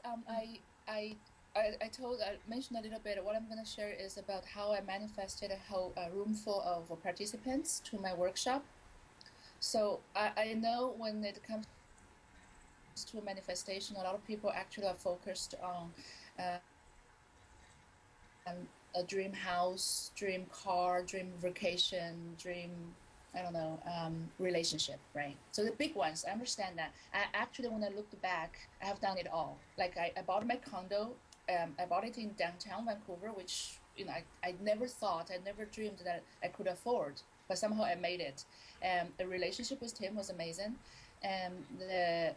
I mentioned a little bit. What I'm going to share is about how I manifested a whole room full of participants to my workshop. So I know when it comes to manifestation, a lot of people actually are focused on uh, a dream house, dream car, dream vacation, dream, I don't know, relationship, right? So the big ones, I understand that. I actually, when I looked back, I have done it all. Like I bought my condo, I bought it in downtown Vancouver, which, I never thought, I never dreamed that I could afford, but somehow I made it. The relationship with Tim was amazing. The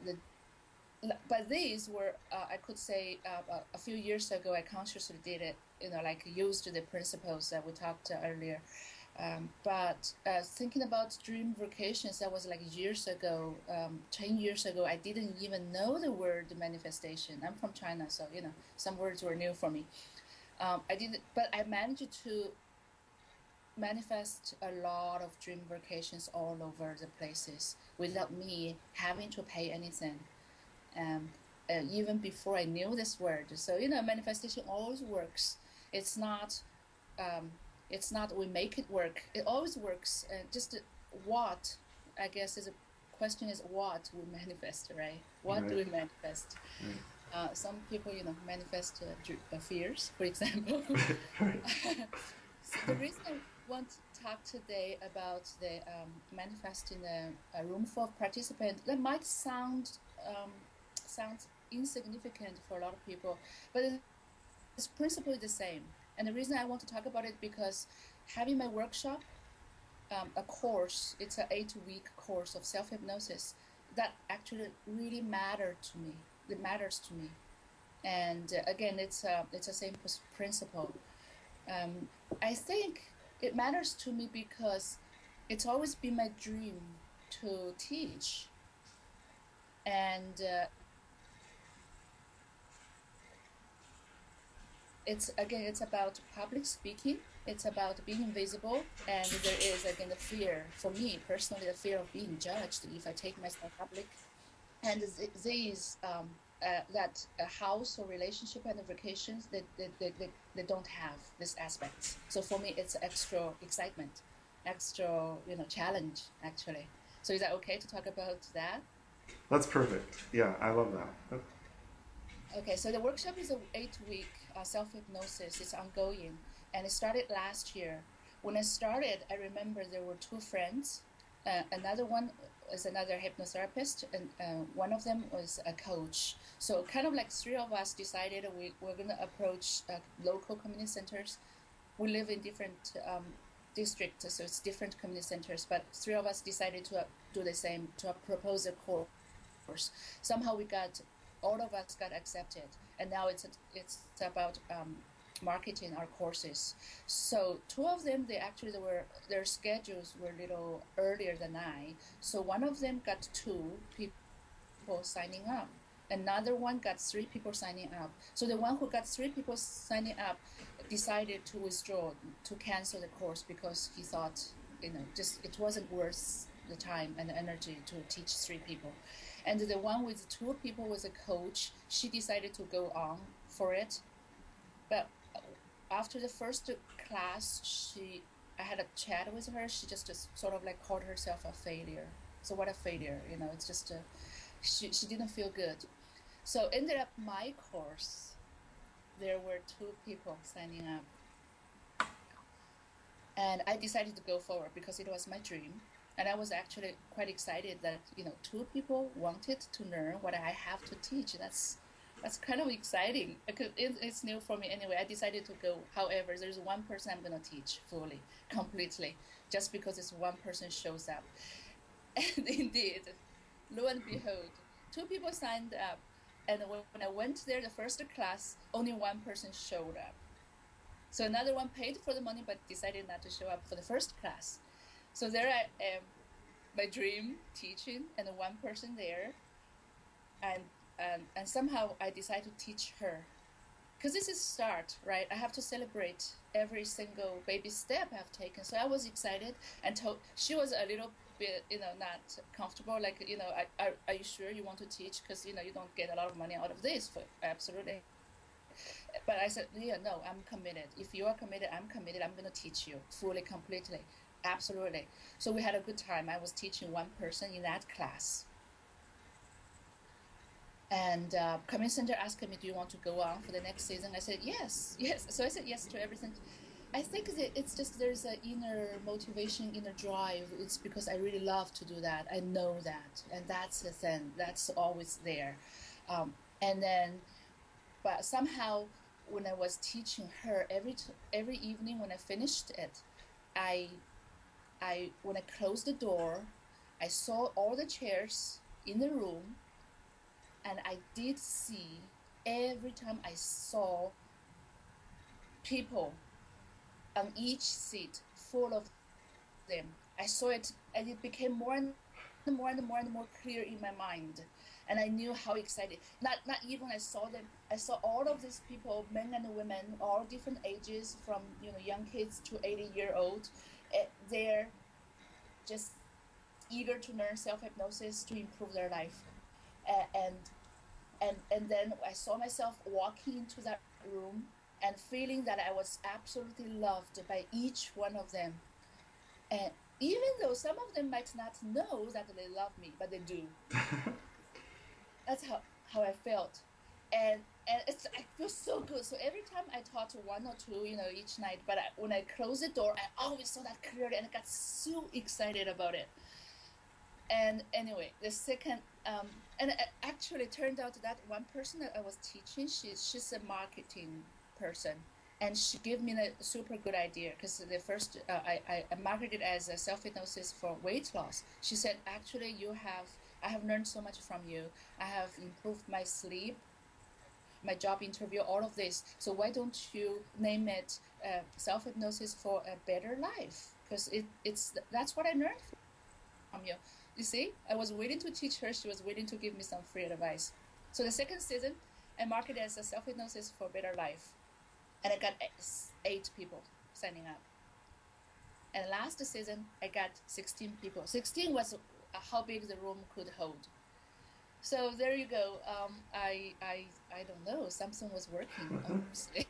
but these were I could say a few years ago I consciously did it, like used the principles that we talked earlier. But thinking about dream vacations, that was like years ago, 10 years ago. I didn't even know the word manifestation. I'm from China, so some words were new for me. I didn't, but I managed to manifest a lot of dream vacations all over the places without me having to pay anything, um, even before I knew this word. So manifestation always works. It's not it's not we make it work. It always works. Just what I guess is a question is what we manifest, right? What do Right. we manifest? Right. Some people, manifest fears, for example. Right. So the reason I want to talk today about the manifesting a room full of participants, that might sound insignificant for a lot of people, but it's principally the same. And the reason I want to talk about it because having my workshop, a course, it's an 8-week course of self hypnosis that actually really mattered to me. It matters to me, and again, it's the same principle. Um, I think it matters to me because it's always been my dream to teach. And it's about public speaking. It's about being invisible. And there is, again, the fear, for me personally, the fear of being judged if I take myself public. And these, that a house or relationship and the vacations, they don't have this aspect. So for me, it's extra excitement, extra, challenge, actually. So is that okay to talk about that? That's perfect. Yeah, I love that. Okay, so the workshop is a 8-week self-hypnosis. It's ongoing, and it started last year. When I started, I remember there were two friends. Another one was another hypnotherapist, and one of them was a coach. So kind of like three of us decided we're going to approach local community centers. We live in different districts, so it's different community centers, but three of us decided to do the same, to propose a course. Somehow we got all of us got accepted, and now it's about marketing our courses. So two of them, they were their schedules were a little earlier than I. So one of them got two people signing up. Another one got three people signing up. So the one who got three people signing up decided to withdraw, to cancel the course because he thought, just it wasn't worth the time and the energy to teach three people. And the one with two people was a coach. She decided to go on for it. But after the first class, I had a chat with her. She just sort of like called herself a failure. So what a failure, it's just she didn't feel good. So ended up my course, there were two people signing up. And I decided to go forward because it was my dream. And I was actually quite excited that, two people wanted to learn what I have to teach. That's kind of exciting because it's new for me anyway. I decided to go. However, there's one person I'm going to teach fully, completely, just because this one person shows up. And indeed, lo and behold, two people signed up. And when I went there, the first class, only one person showed up. So another one paid for the money but decided not to show up for the first class. So there I am, my dream teaching, and one person there, and somehow I decided to teach her. because this is start, right? I have to celebrate every single baby step I've taken. So I was excited and told she was a little bit, not comfortable. Like, are you sure you want to teach? Because, you don't get a lot of money out of this. For, absolutely. But I said, yeah, no, I'm committed. If you are committed, I'm committed. I'm going to teach you fully, completely. Absolutely. So we had a good time. I was teaching one person in that class. And Community Center asked me, do you want to go on for the next season? I said, yes, yes. So I said yes to everything. I think that it's just there's an inner motivation, inner drive. It's because I really love to do that. I know that. And that's the thing. That's always there. And then, but somehow when I was teaching her every evening when I finished it, I when I closed the door, I saw all the chairs in the room, and I did see every time I saw people on each seat full of them. I saw it, and it became more and more and more and more clear in my mind. And I knew how excited. Not even I saw them. I saw all of these people, men and women, all different ages, from young kids to 80-year-old. They're just eager to learn self hypnosis to improve their life. And then I saw myself walking into that room and feeling that I was absolutely loved by each one of them. And even though some of them might not know that they love me, but they do. That's how I felt. And I feel so good. So every time I taught one or two, each night, but when I closed the door, I always saw that clearly, and I got so excited about it. And anyway, the second, and it actually turned out that one person that I was teaching, she's a marketing person, and she gave me a super good idea, because the first I marketed as a self hypnosis for weight loss. She said, actually, I have learned so much from you. I have improved my sleep, my job interview, all of this. So why don't you name it self hypnosis for a better life? Because it's that's what I learned from you. You see, I was willing to teach her. She was willing to give me some free advice. So the second season, I marketed as a self hypnosis for better life, and I got 8 people signing up. And last season, I got 16 people. 16 was how big the room could hold. So there you go. I don't know. Something was working, obviously.